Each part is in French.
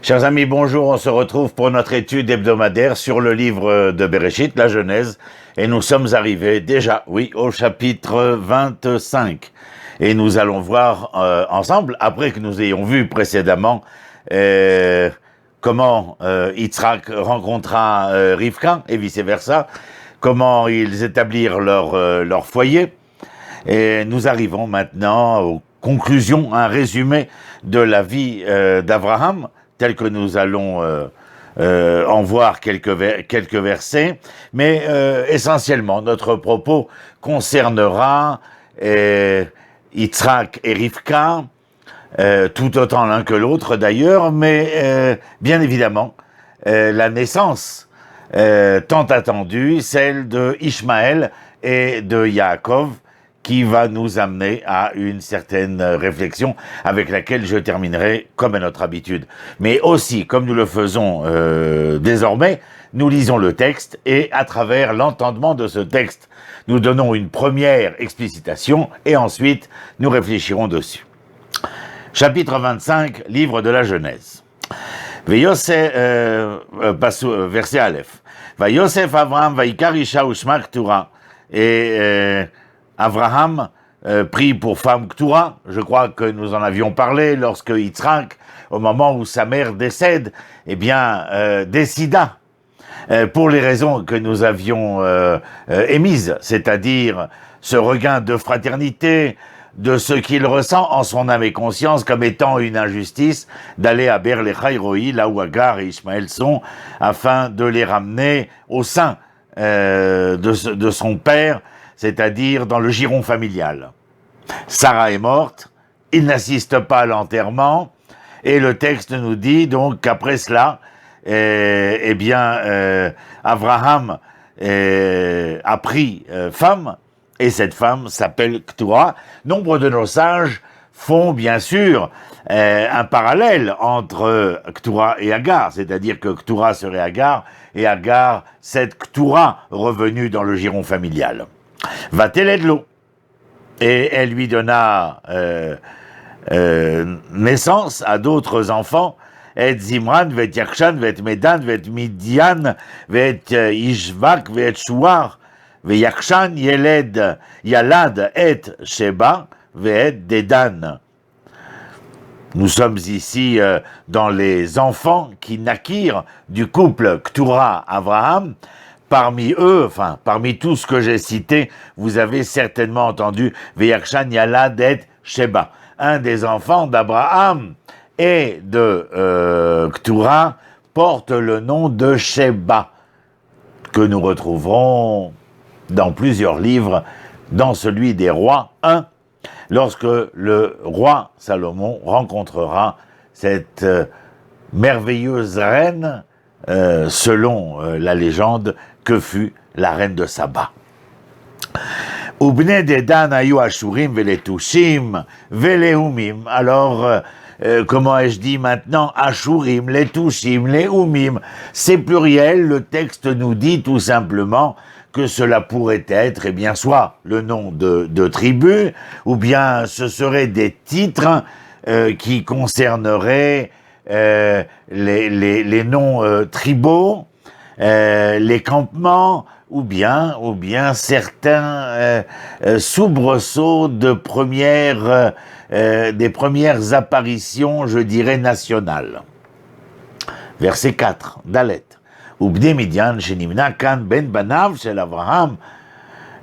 Chers amis, bonjour, on se retrouve pour notre étude hebdomadaire sur le livre de Bereshit, la Genèse, et nous sommes arrivés déjà, oui, au chapitre 25. Et nous allons voir ensemble, après que nous ayons vu précédemment comment Yitzhak rencontra Rivka et vice-versa, comment ils établirent leur foyer, et nous arrivons maintenant aux conclusions, un résumé de la vie d'Abraham, tel que nous allons en voir quelques versets, mais essentiellement notre propos concernera Yitzhak et Rivka, tout autant l'un que l'autre d'ailleurs, mais bien évidemment la naissance tant attendue, celle de Ishmaël et de Yaakov, qui va nous amener à une certaine réflexion avec laquelle je terminerai comme à notre habitude. Mais aussi, comme nous le faisons désormais, nous lisons le texte et à travers l'entendement de ce texte, nous donnons une première explicitation et ensuite nous réfléchirons dessus. Chapitre 25, livre de la Genèse. Verset Aleph. Vayosef Avraham vaikar isha ushma Ketura. Et Abraham prit pour femme Ketura. Je crois que nous en avions parlé lorsque Yitzhak, au moment où sa mère décède, décida, pour les raisons que nous avions émises, c'est-à-dire ce regain de fraternité, de ce qu'il ressent en son âme et conscience comme étant une injustice, d'aller à Ber-Lechai Roi, là où Agar et Ishmaël sont, afin de les ramener au sein de son père, c'est-à-dire dans le giron familial. Sarah est morte, il n'assiste pas à l'enterrement, et le texte nous dit donc qu'après cela, Abraham a pris femme, et cette femme s'appelle Ketura. Nombre de nos sages font bien sûr un parallèle entre Ketura et Agar, c'est-à-dire que Ketura serait Agar, et Agar, cette Ketura revenue dans le giron familial. Vateledlo, et elle lui donna naissance à d'autres enfants, et Zimran, vet Yakshan, vet Medan, vet Midian, vet Ishvak, vet Shuar, vet Yakshan, Yalad, et Sheba, vet Dedan. Nous sommes ici dans les enfants qui naquirent du couple Ketura-Abraham. Parmi eux, parmi tout ce que j'ai cité, vous avez certainement entendu Veyakshan Yalad et Sheba. Un des enfants d'Abraham et de Ketura porte le nom de Sheba, que nous retrouverons dans plusieurs livres, dans celui des rois 1, lorsque le roi Salomon rencontrera cette merveilleuse reine, selon la légende, que fut la reine de Saba. Ubne dedan ayu ashurim veletushim veleumim. Alors, comment ai-je dit maintenant? Ashurim, letushim, leumim. C'est pluriel, le texte nous dit tout simplement que cela pourrait être, soit le nom de tribu, ou bien ce seraient des titres qui concerneraient les noms tribaux, les campements, ou bien certains soubresauts de des premières apparitions, je dirais, nationales. Verset 4, Dalet. Ubne Midian, Shenimna Kan Ben Banav Shel Avraham.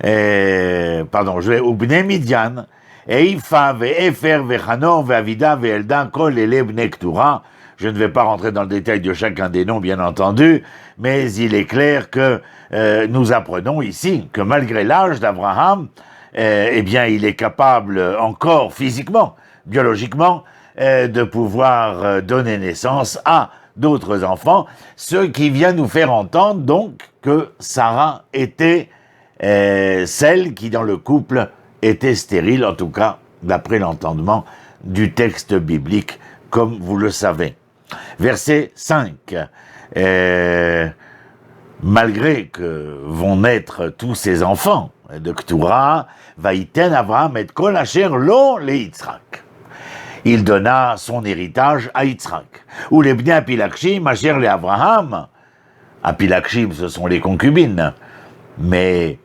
Ubne Midian, Eifa, Ve'efer, Ve'chanor, Ve'avida, Ve'elda, Kol Ele Bne Ketura. Je ne vais pas rentrer dans le détail de chacun des noms, bien entendu, mais il est clair que nous apprenons ici que malgré l'âge d'Abraham, il est capable encore physiquement, biologiquement, de pouvoir donner naissance à d'autres enfants, ce qui vient nous faire entendre donc que Sarah était celle qui dans le couple était stérile, en tout cas d'après l'entendement du texte biblique, comme vous le savez. Verset 5. Malgré que vont naître tous ces enfants de Ketura, Vaïten Avraham et Kol Asher Lo le Yitzhak. il donna son héritage à Yitzhak. Ou les bnei Apilakshim, asher les Abraham. Apilakshim, ce sont les concubines. Mais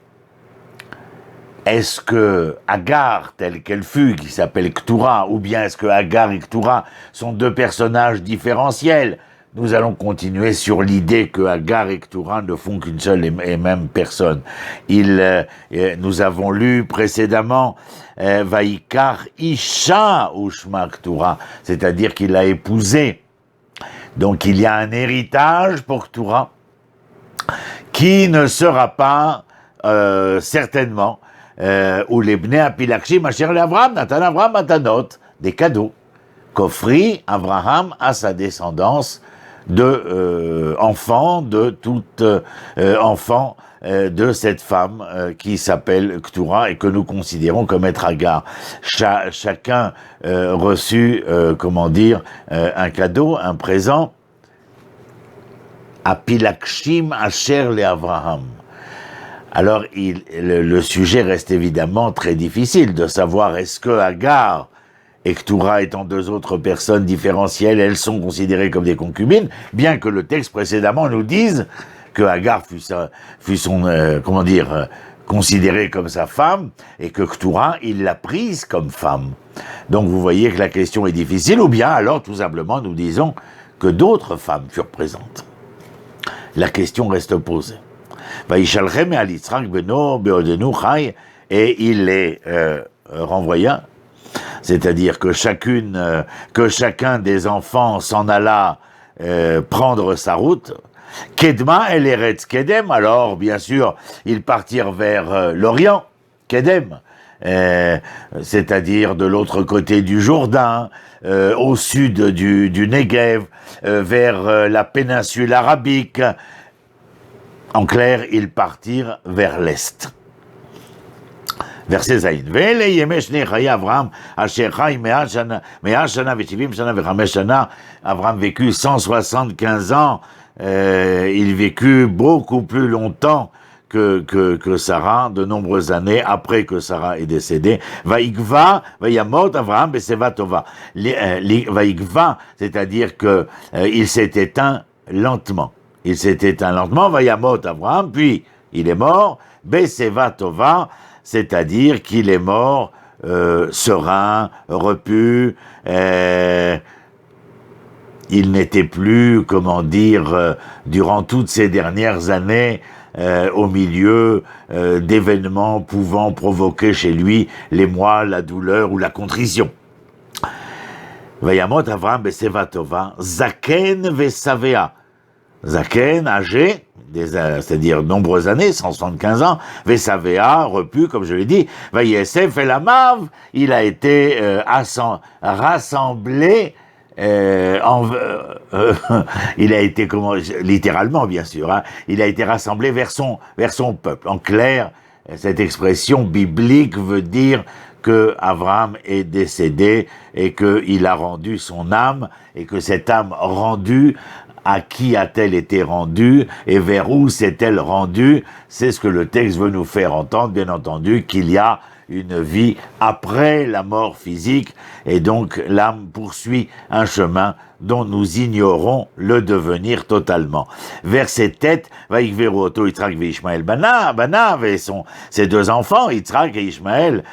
est-ce que Agar, telle qu'elle fut, qui s'appelle Ktura, ou bien est-ce que Agar et Ktura sont deux personnages différentiels? Nous allons continuer sur l'idée que Agar et Ktura ne font qu'une seule et même personne. Nous avons lu précédemment Vaikar Isha Ushma Ktura, c'est-à-dire qu'il a épousé. Donc il y a un héritage pour Ktura qui ne sera pas certainement ou les bnei Apilakshim asher l'Avraham, Natan Avraham Matanot, des cadeaux qu'offrit Abraham à sa descendance de enfants, de tout enfant de cette femme qui s'appelle Ktura et que nous considérons comme être Agar. Chacun reçut, un cadeau, un présent. Apilakshim asher l'Avraham. Alors, le sujet reste évidemment très difficile de savoir est-ce que Agar et Ktura étant deux autres personnes différentielles, elles sont considérées comme des concubines, bien que le texte précédemment nous dise que Agar fut considérée comme sa femme, et que Ktura, il l'a prise comme femme. Donc vous voyez que la question est difficile, ou bien alors tout simplement nous disons que d'autres femmes furent présentes. La question reste posée. Vaïchalchem al Yitzhak beno beodenu chai, et il les renvoya, c'est-à-dire que chacun des enfants s'en alla prendre sa route. Kedma el Eretz Kedem, alors bien sûr ils partirent vers l'Orient, Kedem, c'est-à-dire de l'autre côté du Jourdain, au sud du Negev, vers la péninsule arabique. En clair, ils partirent vers l'est. Verset Zayin. Ve'ele yemei shnei chayei Avraham, asher chai 100 shana ve-70 shana ve-5 shana. Avraham vécut 175 ans. Il vécut beaucoup plus longtemps que Sarah, de nombreuses années après que Sarah est décédée. Vaïgva, vayamot Avraham beseva tova. Vaïgva, c'est-à-dire que il s'est éteint lentement. Il s'est éteint lentement, Vayamot Avraham, puis il est mort, Beseva Tova, c'est-à-dire qu'il est mort serein, repu, il n'était plus, durant toutes ces dernières années, au milieu d'événements pouvant provoquer chez lui l'émoi, la douleur ou la contrition. Vayamot Avraham Beseva Tova, Zaken Vesavea. Zaken, âgé, c'est-à-dire nombreuses années, 175 ans, Vesavea, repu, comme je l'ai dit, Vayesef el Amav, il a été rassemblé, il a été, littéralement bien sûr, il a été rassemblé vers son peuple. En clair, cette expression biblique veut dire que Abraham est décédé et qu'il a rendu son âme, et que cette âme rendue, à qui a-t-elle été rendue et vers où s'est-elle rendue? C'est ce que le texte veut nous faire entendre, bien entendu, qu'il y a une vie après la mort physique, et donc l'âme poursuit un chemin dont nous ignorons le devenir totalement. Vers ses têtes, Vaïkveru Oto Yitzhak ve Ishmael Banav, et ses deux enfants, Yitzhak et Ishmael,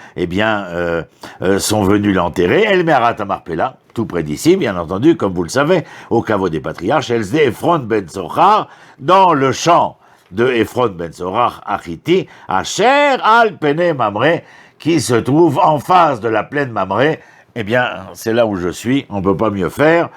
sont venus l'enterrer. El Meharat Marpella, tout près d'ici, bien entendu, comme vous le savez, au caveau des patriarches, Elzde Ephron ben Sochar, dans le champ de Ephron ben Sochar, Achiti, Asher al Pene Mamre, qui se trouve en face de la plaine Mamre. Eh bien, c'est là où je suis, on ne peut pas mieux faire,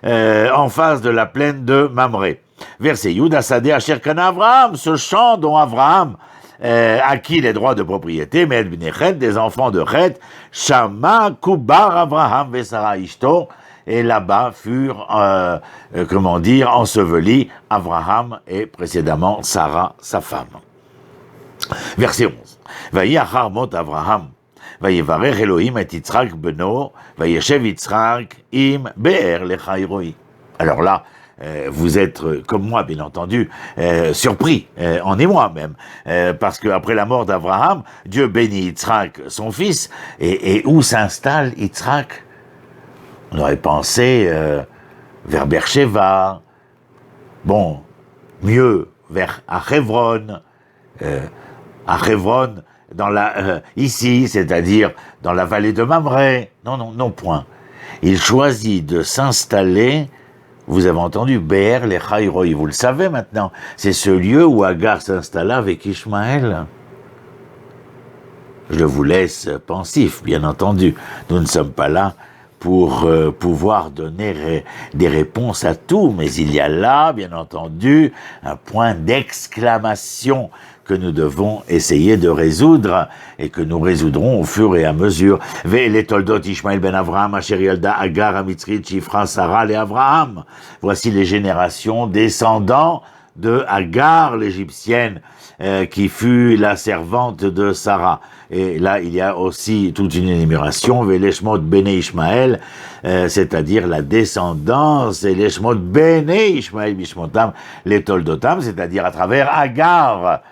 en face de la plaine de Mamre. Verset Yud Asadeh Asher Kana Avraham, ce champ dont Avraham acquis les droits de propriété, mais Bnechet, des enfants de Chet, Shama Kubar Avraham Vesara Ishto, et là-bas furent, ensevelis Avraham et précédemment Sarah, sa femme. Verset 11. Vayi achar mot Avraham, vayivarech Elohim et Yitzhak beno, vayeshev Yitzhak im be'er lecha roi. Alors là, vous êtes, comme moi, bien entendu, surpris, en émoi même, parce qu'après la mort d'Abraham, Dieu bénit Yitzhak, son fils, et où s'installe Yitzhak? On aurait pensé vers Beersheba, bon, mieux, vers Hebron, ici, c'est-à-dire dans la vallée de Mamré. Non, point. Il choisit de s'installer, vous avez entendu, Be'er les Chayroi, vous le savez maintenant, c'est ce lieu où Agar s'installa avec Ishmaël. Je vous laisse pensif, bien entendu. Nous ne sommes pas là pour pouvoir donner des réponses à tout, mais il y a là, bien entendu, un point d'exclamation que nous devons essayer de résoudre et que nous résoudrons au fur et à mesure. Ve'ele toldot Ishmael ben Avraham asher yalda Agar hamitzrit shifra Sarah le Avraham. Voici les générations descendants de Agar l'égyptienne qui fut la servante de Sarah. Et là, il y a aussi toute une énumération, Ve'leshmot bene Ishmael, c'est-à-dire la descendance, et Leshmot bene Ishmael bishmotam, les toldotam, c'est-à-dire à travers Agar.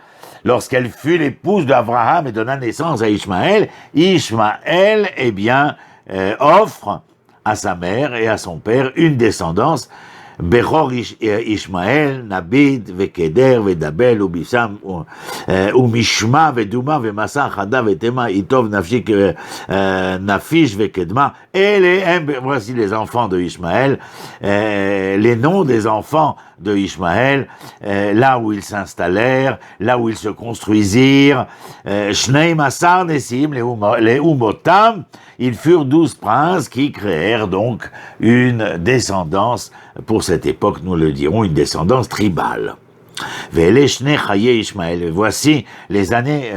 Lorsqu'elle fut l'épouse d'Abraham et donna naissance à Ishmaël, Ishmaël, offre à sa mère et à son père une descendance. Bechor Ishmael, Nabid, Vekeder, Vedabel, Ubisam, Umishma, Veduma, Vemasa, Chada, Vetema, Itov, Nafish, Vekedma. Voici les enfants de Ishmaël, les noms des enfants de Ishmaël, là où ils s'installèrent, là où ils se construisirent. Shnei Masar Nesim, les Umotam, ils furent 12 princes qui créèrent donc une descendance, pour cette époque, nous le dirons, une descendance tribale. Voici les années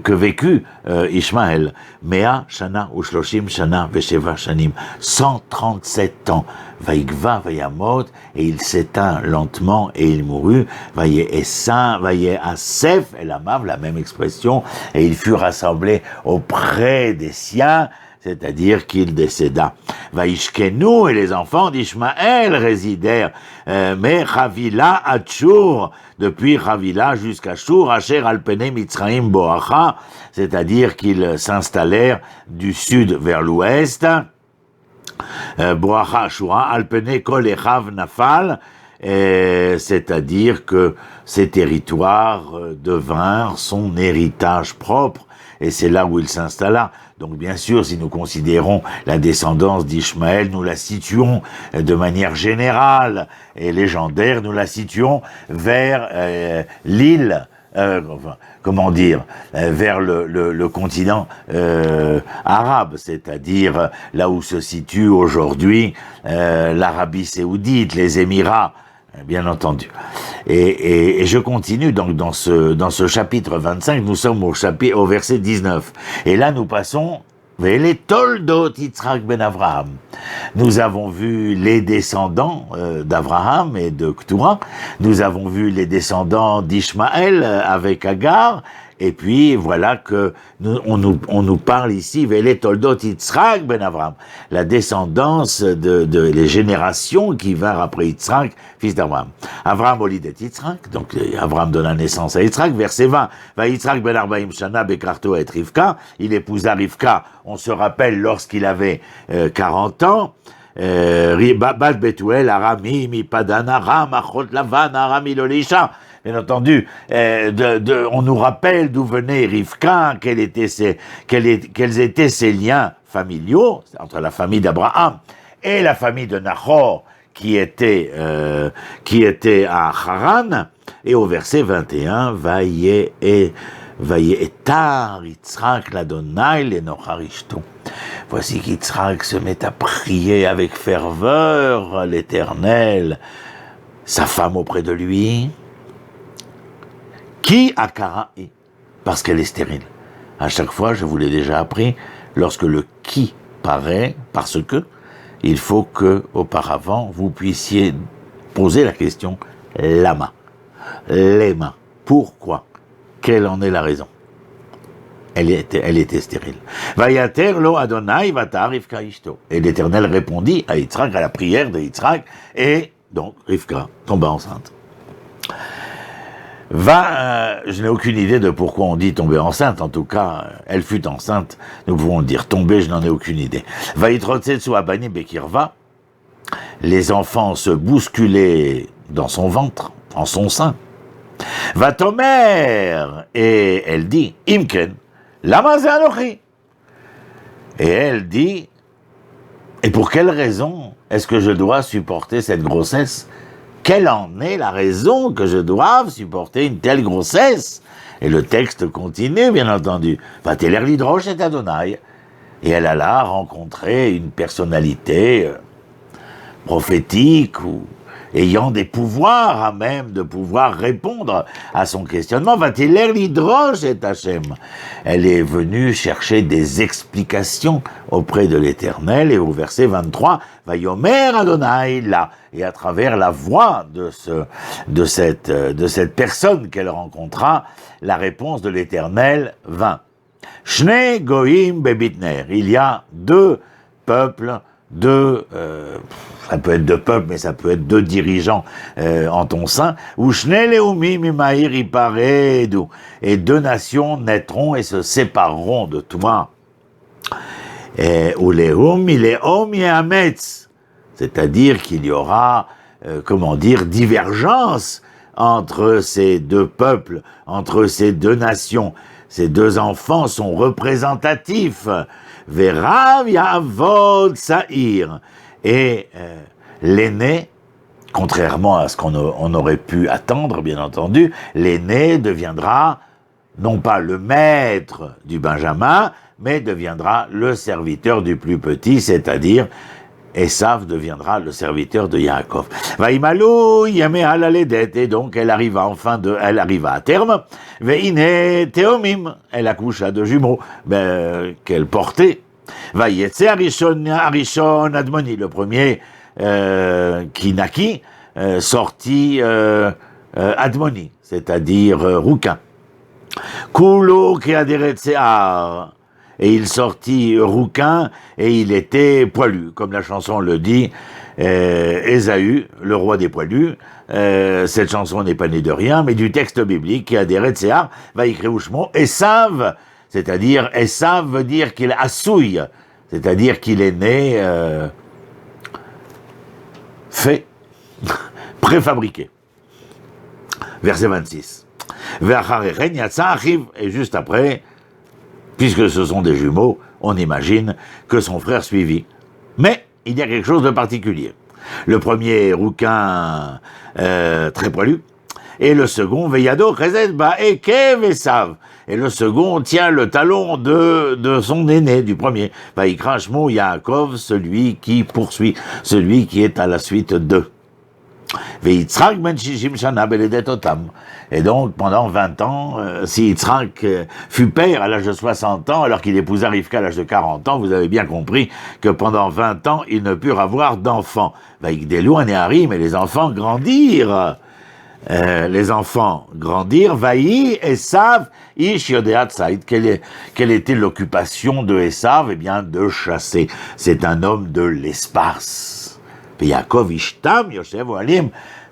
que vécut Ishmaël. Mea Shana Ushloshim Shana Vesheva Shanim. 137 ans. Vaïgva, Vayamot, et il s'éteint lentement et il mourut. Vaye Essin, Vaye Asef, et la Mav, la même expression, et il fut rassemblé auprès des siens, c'est-à-dire qu'il décéda. Vaishkenu, et les enfants d'Ishmaël résidèrent, mais Chavila à Tchour, depuis Chavila jusqu'à Tchour, Asher Alpene Mitzraim Boacha, c'est-à-dire qu'ils s'installèrent du sud vers l'ouest, Boacha Shura, Alpene Kol Echav Nafal, c'est-à-dire que ces territoires devinrent son héritage propre, et c'est là où il s'installa. Donc bien sûr, si nous considérons la descendance d'Ishmaël, nous la situons de manière générale et légendaire, nous la situons vers l'île, vers le continent arabe, c'est-à-dire là où se situe aujourd'hui l'Arabie saoudite, les Émirats, bien entendu. Et je continue donc dans ce chapitre 25, nous sommes au verset 19. Et là nous passons les Toldot Yitzhak ben Avraham. Nous avons vu les descendants d'Avraham et de Ketura, nous avons vu les descendants d'Ishmaël avec Agar, et puis voilà que on nous parle ici les Toldot Yitzhak ben Avraham, la descendance de les générations qui vinrent après Yitzhak, fils d'Avraham. Avraham olidet Yitzhak, donc Avraham donna naissance à Yitzhak, verset 20. Va Yitzhak ben Arbaim Shana bekarto et Rivka, il épousa Rivka, on se rappelle lorsqu'il avait 40 ans. Bat Betuel, Arami, Mi Padan Aram, Achot Lavan, Arami Lolisha. Bien entendu, on nous rappelle d'où venait Rivka, quels étaient ses liens familiaux entre la famille d'Abraham et la famille de Nahor, qui était à Haran. Et au verset 21, Vaye etar Yitzhak l'Adonai l'Enoharishto. Voici qu'Yitzhak se met à prier avec ferveur l'Éternel, sa femme auprès de lui. Qui akara'i, parce qu'elle est stérile. À chaque fois, je vous l'ai déjà appris, lorsque le qui paraît, parce que, il faut que, auparavant, vous puissiez poser la question lama, lema, pourquoi, quelle en est la raison. Elle était stérile. Vayater lo Adonai vata Rivka ishto. Et l'Éternel répondit à Yitzhak, à la prière de Yitzhak, et donc Rivka tomba enceinte. je n'ai aucune idée de pourquoi on dit tomber enceinte, en tout cas, elle fut enceinte, nous pouvons le dire. Tomber, je n'en ai aucune idée. Va yitrotsetsu abani bekirva, les enfants se bousculaient dans son ventre, en son sein. Va tomer, et elle dit, imken, lama ze anochi. Et elle dit, et pour quelle raison est-ce que je dois supporter cette grossesse? Quelle en est la raison que je doive supporter une telle grossesse? Et le texte continue, bien entendu. Va-t-elle l'hydroche et Adonai. Et elle alla rencontrer une personnalité prophétique ou ayant des pouvoirs à même de pouvoir répondre à son questionnement. Va-t-elle l'hydroche et Hachem. Elle est venue chercher des explications auprès de l'Éternel, et au verset 23, va yomer Adonai là, et à travers la voix de cette personne qu'elle rencontra, la réponse de l'Éternel vint. Shne goyim bebitner, il y a deux peuples, ça peut être deux peuples, mais ça peut être deux dirigeants en ton sein, ou Shne leumim imair iparedu, et deux nations naîtront et se sépareront de toi. Ou leum ileom yametz, c'est-à-dire qu'il y aura, divergence entre ces deux peuples, entre ces deux nations. Ces deux enfants sont représentatifs. Verav yavod sa'ir. Et l'aîné, contrairement à ce qu'on aurait pu attendre, bien entendu, l'aîné deviendra non pas le maître du Benjamin, mais deviendra le serviteur du plus petit, c'est-à-dire Esav deviendra le serviteur de Yaakov. Vaïmalou yamé halaledet, et donc elle arriva à terme. Veine teomim, elle accoucha de jumeaux qu'elle portait. Vayetse arishon admoni, le premier qui naquit, sortit admoni, c'est-à-dire rouquin. Kulo keaderet se'ar, et il sortit rouquin, et il était poilu, comme la chanson le dit, Ésaü, le roi des poilus. Cette chanson n'est pas née de rien, mais du texte biblique, qui a des Retséar, va écrire Ushmo, Esav, c'est-à-dire, Esav veut dire qu'il assouille, c'est-à-dire qu'il est né fait, préfabriqué. Verset 26. Et juste après, puisque ce sont des jumeaux, on imagine que son frère suivit. Mais il y a quelque chose de particulier. Le premier rouquin très poilu, et le second Veyado Chesed Ba'ekev Esav. Et le second tient le talon de son aîné, du premier. Vaïkra Shmo Yaakov, celui qui poursuit, celui qui est à la suite d'eux. Veitzrak ben shishim shana beledet otam. Et donc, pendant 20 ans, si Yitzhak fut père à l'âge de 60 ans, alors qu'il épousa Rivka à l'âge de 40 ans, vous avez bien compris que pendant 20 ans, ils ne purent avoir d'enfants. Vaïkdelu aneharim, et les enfants grandirent. Vaï, Esav, Ish Yodeat Saïd. Quelle était l'occupation de Esav? Eh bien, de chasser. C'est un homme de l'espace. Yaakov Ishtam, Yoshev Oalim.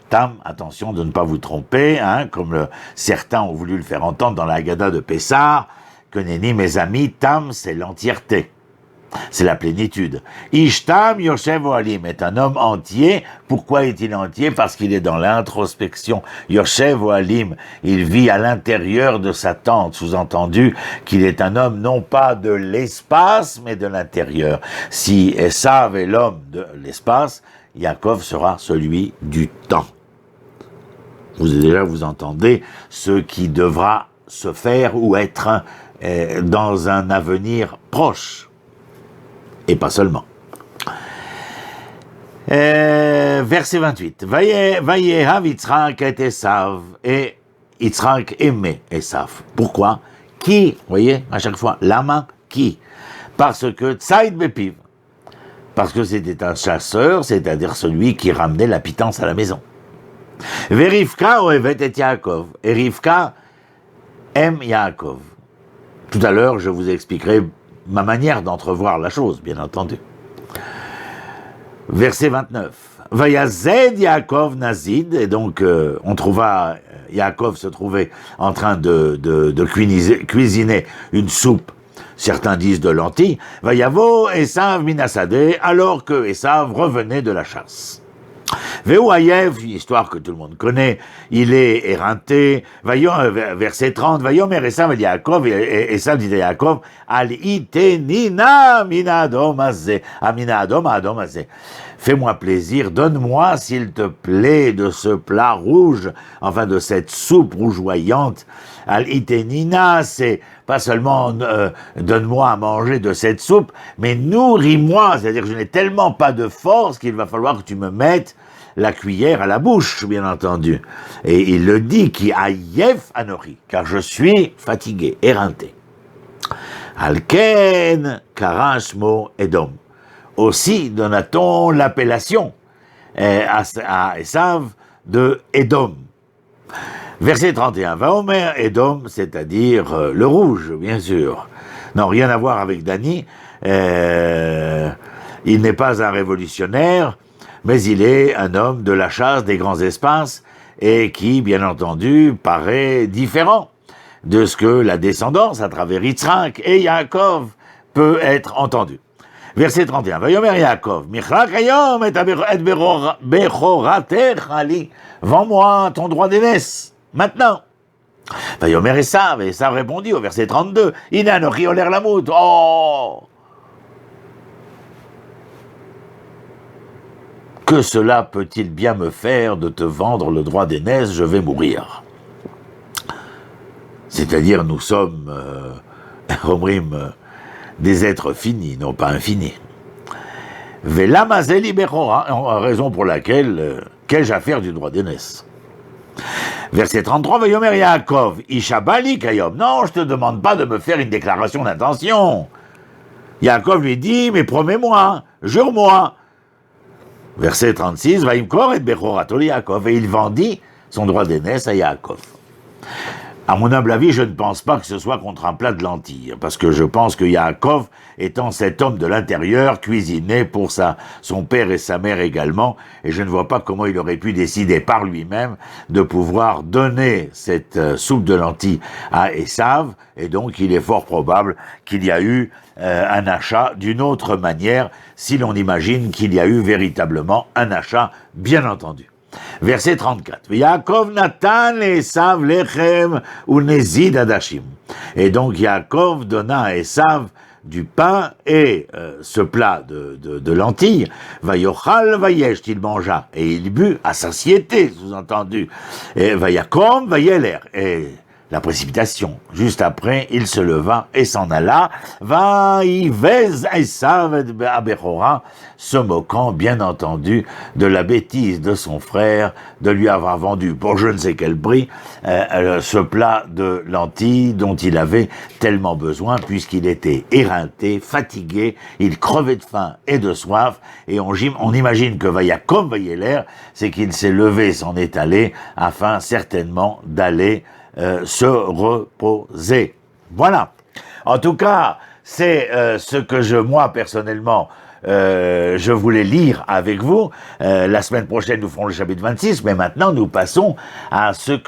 Tam, attention de ne pas vous tromper, comme certains ont voulu le faire entendre dans la Haggadah de Pessah, que nenni, mes amis, Tam, c'est l'entièreté. C'est la plénitude. Ishtam Yoshev Oalim est un homme entier. Pourquoi est-il entier? Parce qu'il est dans l'introspection. Yoshev Oalim, il vit à l'intérieur de sa tente, sous-entendu qu'il est un homme non pas de l'espace, mais de l'intérieur. Si Esav est l'homme de l'espace, Yaakov sera celui du temps. Vous entendez ce qui devra se faire ou être dans un avenir proche. Et pas seulement. Verset 28. Vayehav Yitzhak et Esav. Et Yitzhak aimait Esav. Pourquoi? Qui? Vous voyez, à chaque fois. Lama, qui? Parce que Tsaïd Bepiv. Parce que c'était un chasseur, c'est-à-dire celui qui ramenait la pitance à la maison. Verivka ohevet et Yaakov. Et Rivka aime Yaakov. Tout à l'heure, je vous expliquerai ma manière d'entrevoir la chose, bien entendu. Verset 29. Vayazed Yaakov Nazid, et donc on trouva, Yaakov se trouvait en train de cuisiner une soupe, certains disent de lentilles, Vayavo Esav Minasade, alors que Esav revenait de la chasse. Ve'uayev, une histoire que tout le monde connaît, il est éreinté, verset 30, Vayomer Esav et Yaakov, et Esav dit à Yaakov, Al itenina mina adom azeh, amina adom azeh. Fais-moi plaisir, donne-moi, s'il te plaît, de ce plat rouge, enfin de cette soupe rougeoyante. Al-itenina, c'est pas seulement donne-moi à manger de cette soupe, mais nourris-moi, c'est-à-dire que je n'ai tellement pas de force qu'il va falloir que tu me mettes la cuillère à la bouche, bien entendu. Et il le dit, qui ayef anori, car je suis fatigué, éreinté. Alken karashmo edom. Aussi donna-t-on l'appellation à Esav de Edom. Verset 31, Vaomer Edom, c'est-à-dire le rouge, bien sûr. Non, rien à voir avec Dani. Il n'est pas un révolutionnaire, mais il est un homme de la chasse des grands espaces et qui, bien entendu, paraît différent de ce que la descendance, à travers Yitzhak et Yaakov, peut être entendue. Verset 31, Vayomer Yaakov, Michlak hayom et bechoratecha ali, vends-moi ton droit d'aînesse, maintenant. Vayomer Esav, et Esav répondit au verset 32, Ina anochi oler lamut, oh! Que cela peut-il bien me faire de te vendre le droit d'aînesse, je vais mourir. C'est-à-dire, nous sommes, Omrim, des êtres finis, non pas infinis. Velamazeli bechora, raison pour laquelle, qu'ai-je à faire du droit d'aînesse? Verset 33, Vayomer Yaakov, Ishabali kayom. Non, je te demande pas de me faire une déclaration d'intention. Yaakov lui dit, mais promets-moi, jure-moi. Verset 36, Vaimkor et bechorato Yaakov, et il vendit son droit d'aînesse à Yaakov. À mon humble avis, je ne pense pas que ce soit contre un plat de lentilles, parce que je pense que Yaakov, étant cet homme de l'intérieur, cuisinait pour son père et sa mère également, et je ne vois pas comment il aurait pu décider par lui-même de pouvoir donner cette soupe de lentilles à Esav, et donc il est fort probable qu'il y a eu un achat d'une autre manière, si l'on imagine qu'il y a eu véritablement un achat, bien entendu. Verset 34. Yaakov Natan Esav lechem unezid adashim. Et donc Yaakov donna à Esav du pain et ce plat de lentilles. Vayochal vayesh, il mangea et il but à satiété, sous-entendu. Et vayakom vayeler. Et la précipitation. Juste après, il se leva et s'en alla. Vaïvez Esav abechora, se moquant, bien entendu, de la bêtise de son frère, de lui avoir vendu pour je ne sais quel prix ce plat de lentilles dont il avait tellement besoin, puisqu'il était éreinté, fatigué, il crevait de faim et de soif, et on imagine que Vayakom Vayeler, c'est qu'il s'est levé, s'en est allé, afin certainement d'aller se reposer. Voilà. En tout cas, c'est ce que moi, personnellement, je voulais lire avec vous. La semaine prochaine, nous ferons le chapitre 26, mais maintenant, nous passons à ce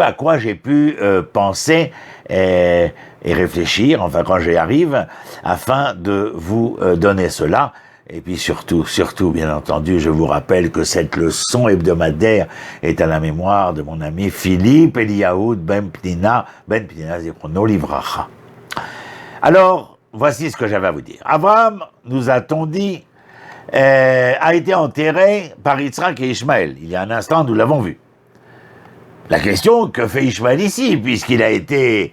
à quoi j'ai pu penser et réfléchir, enfin, quand j'y arrive, afin de vous donner cela. Et puis surtout, bien entendu, je vous rappelle que cette leçon hebdomadaire est à la mémoire de mon ami Philippe Eliaoud Ben Pnina Zichrono Livracha. Alors, voici ce que j'avais à vous dire. Abraham, nous a-t-on dit, a été enterré par Yitzhak et Ishmaël. Il y a un instant, nous l'avons vu. La question, que fait Ishmaël ici, puisqu'il a été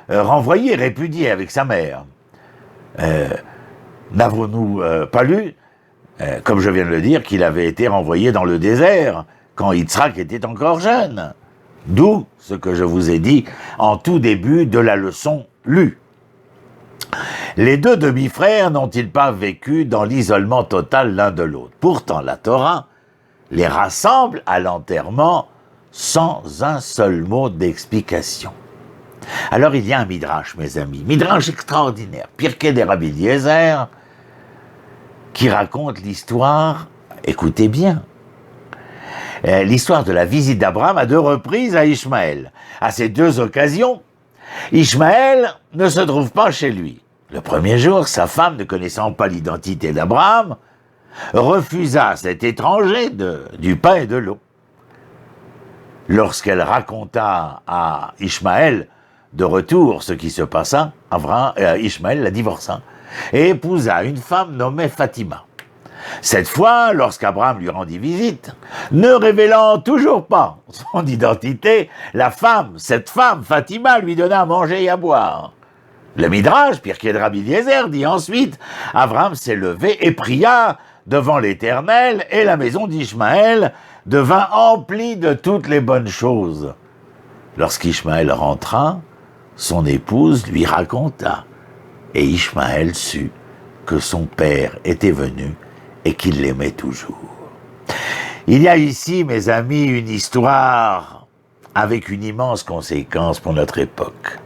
renvoyé, répudié avec sa mère? N'avons-nous pas lu, comme je viens de le dire, qu'il avait été renvoyé dans le désert quand Yitzhak était encore jeune? D'où ce que je vous ai dit en tout début de la leçon lue. Les deux demi-frères n'ont-ils pas vécu dans l'isolement total l'un de l'autre? Pourtant, la Torah les rassemble à l'enterrement sans un seul mot d'explication. Alors il y a un midrash, mes amis, midrash extraordinaire, Pirkei de Rabbi Eliezer, qui raconte l'histoire, écoutez bien, l'histoire de la visite d'Abraham à 2 reprises à Ishmaël. À ces 2 occasions, Ishmaël ne se trouve pas chez lui. Le premier jour, sa femme, ne connaissant pas l'identité d'Abraham, refusa cet étranger du pain et de l'eau. Lorsqu'elle raconta à Ishmaël de retour ce qui se passa, Ishmaël la divorça et épousa une femme nommée Fatima. Cette fois, lorsqu'Abraham lui rendit visite, ne révélant toujours pas son identité, cette femme, Fatima, lui donna à manger et à boire. Le Midrash, Pirkei de Rabbi Eliezer, dit ensuite, Abraham s'est levé et pria devant l'Éternel, et la maison d'Ishmaël devint emplie de toutes les bonnes choses. Lorsqu'Ishmaël rentra, son épouse lui raconta, et Ishmaël sut que son père était venu et qu'il l'aimait toujours. Il y a ici, mes amis, une histoire avec une immense conséquence pour notre époque.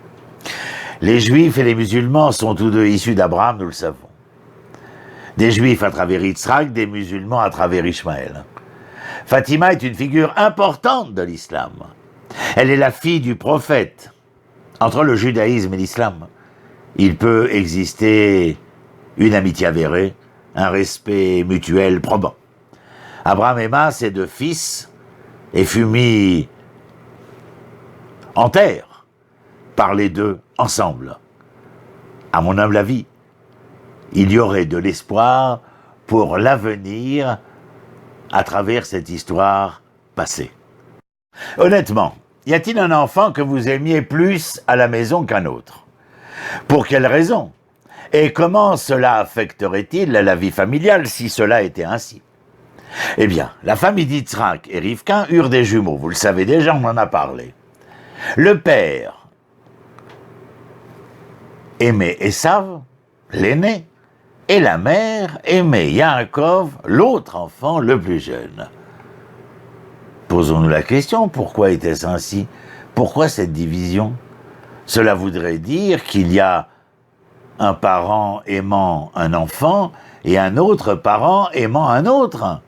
Les Juifs et les musulmans sont tous deux issus d'Abraham, nous le savons. Des Juifs à travers Yitzhak, des musulmans à travers Ishmaël. Fatima est une figure importante de l'islam. Elle est la fille du prophète. Entre le judaïsme et l'islam, il peut exister une amitié avérée, un respect mutuel probant. Abraham aima ses 2 fils et fut mis en terre par les 2 ensemble. À mon humble avis, il y aurait de l'espoir pour l'avenir à travers cette histoire passée. Honnêtement, y a-t-il un enfant que vous aimiez plus à la maison qu'un autre? Pour quelle raison? Et comment cela affecterait-il la vie familiale si cela était ainsi? Eh bien, la famille d'Yitzhak et Rivka eurent des jumeaux, vous le savez déjà, on en a parlé. Le père aimait Esav, l'aîné, et la mère aimait Yaakov, l'autre enfant le plus jeune. Posons-nous la question, pourquoi était-ce ainsi? Pourquoi cette division? Cela voudrait dire qu'il y a un parent aimant un enfant et un autre parent aimant un autre.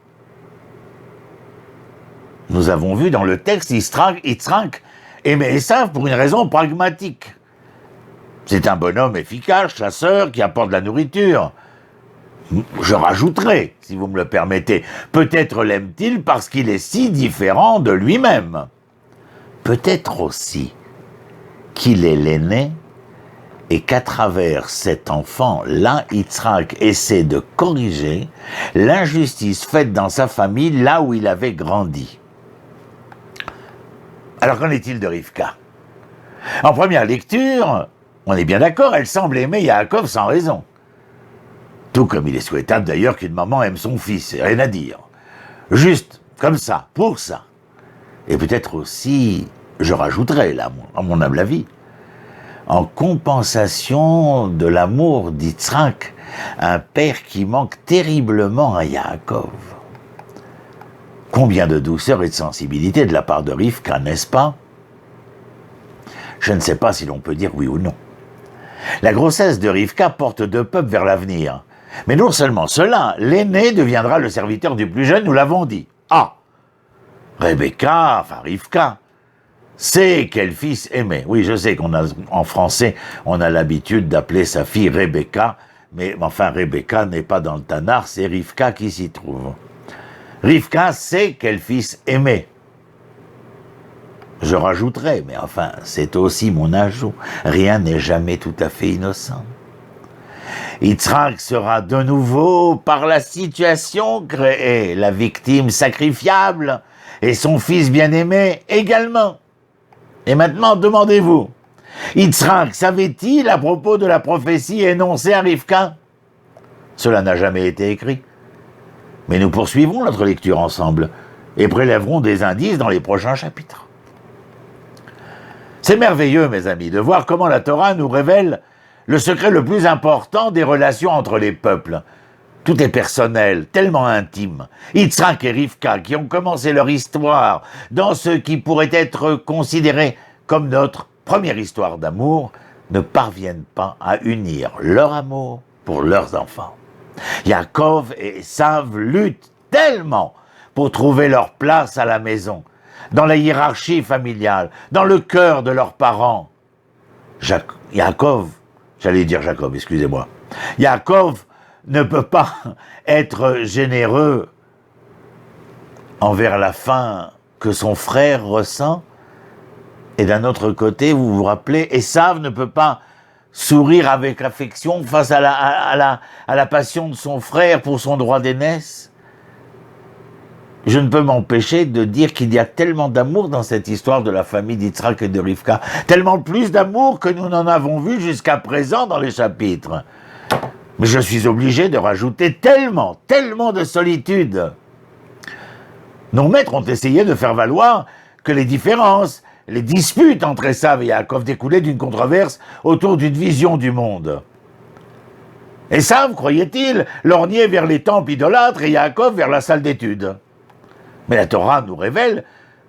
Nous avons vu dans le texte Yitzhak aimait Esav pour une raison pragmatique. C'est un bonhomme efficace, chasseur, qui apporte de la nourriture. Je rajouterai, si vous me le permettez, peut-être l'aime-t-il parce qu'il est si différent de lui-même. Peut-être aussi qu'il est l'aîné et qu'à travers cet enfant-là, Yitzhak essaie de corriger l'injustice faite dans sa famille là où il avait grandi. Alors qu'en est-il de Rivka? En première lecture, on est bien d'accord, elle semble aimer Yaakov sans raison. Tout comme il est souhaitable d'ailleurs qu'une maman aime son fils, rien à dire. Juste, comme ça, pour ça. Et peut-être aussi, je rajouterai là, à mon humble avis, en compensation de l'amour d'Yitzhak, un père qui manque terriblement à Yaakov. Combien de douceur et de sensibilité de la part de Rivka, n'est-ce pas? Je ne sais pas si l'on peut dire oui ou non. La grossesse de Rivka porte 2 peuples vers l'avenir. Mais non seulement cela, l'aîné deviendra le serviteur du plus jeune, nous l'avons dit. Ah, Rivka, sait quel fils aimer. Oui, je sais qu'en français, on a l'habitude d'appeler sa fille Rebecca, mais enfin, Rebecca n'est pas dans le Tanakh, c'est Rivka qui s'y trouve. Rivka sait quel fils aimer. Je rajouterai, mais enfin, c'est aussi mon ajout. Rien n'est jamais tout à fait innocent. Yitzhak sera de nouveau, par la situation créée, la victime sacrifiable, et son fils bien-aimé également. Et maintenant, demandez-vous, Yitzhak savait-il à propos de la prophétie énoncée à Rivka? Cela n'a jamais été écrit. Mais nous poursuivrons notre lecture ensemble et prélèverons des indices dans les prochains chapitres. C'est merveilleux, mes amis, de voir comment la Torah nous révèle le secret le plus important des relations entre les peuples. Tout est personnel, tellement intime. Yitzhak et Rivka, qui ont commencé leur histoire dans ce qui pourrait être considéré comme notre première histoire d'amour, ne parviennent pas à unir leur amour pour leurs enfants. Yaakov et Esav luttent tellement pour trouver leur place à la maison, dans la hiérarchie familiale, dans le cœur de leurs parents. Yaakov ne peut pas être généreux envers la faim que son frère ressent. Et d'un autre côté, vous vous rappelez, Esav ne peut pas sourire avec affection face à la passion de son frère pour son droit d'aînesse. Je ne peux m'empêcher de dire qu'il y a tellement d'amour dans cette histoire de la famille d'Yitzhak et de Rivka, tellement plus d'amour que nous n'en avons vu jusqu'à présent dans les chapitres. Mais je suis obligé de rajouter tellement de solitude. Nos maîtres ont essayé de faire valoir que les différences, les disputes entre Esav et Yaakov découlaient d'une controverse autour d'une vision du monde. Esav, croyait-il, lorgnait vers les temples idolâtres et Yaakov vers la salle d'études. Mais la Torah nous révèle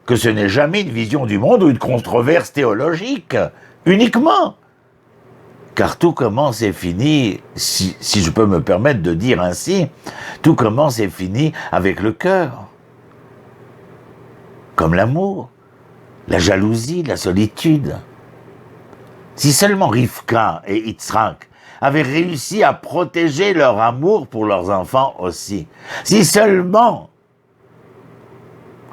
que ce n'est jamais une vision du monde ou une controverse théologique, uniquement. Car tout commence et finit, si je peux me permettre de dire ainsi, tout commence et finit avec le cœur. Comme l'amour, la jalousie, la solitude. Si seulement Rivka et Yitzhak avaient réussi à protéger leur amour pour leurs enfants aussi, si seulement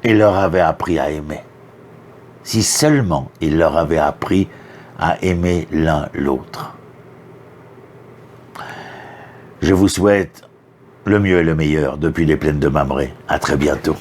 il leur avait appris à aimer, si seulement il leur avait appris à aimer l'un l'autre. Je vous souhaite le mieux et le meilleur depuis les plaines de Mamré. À très bientôt.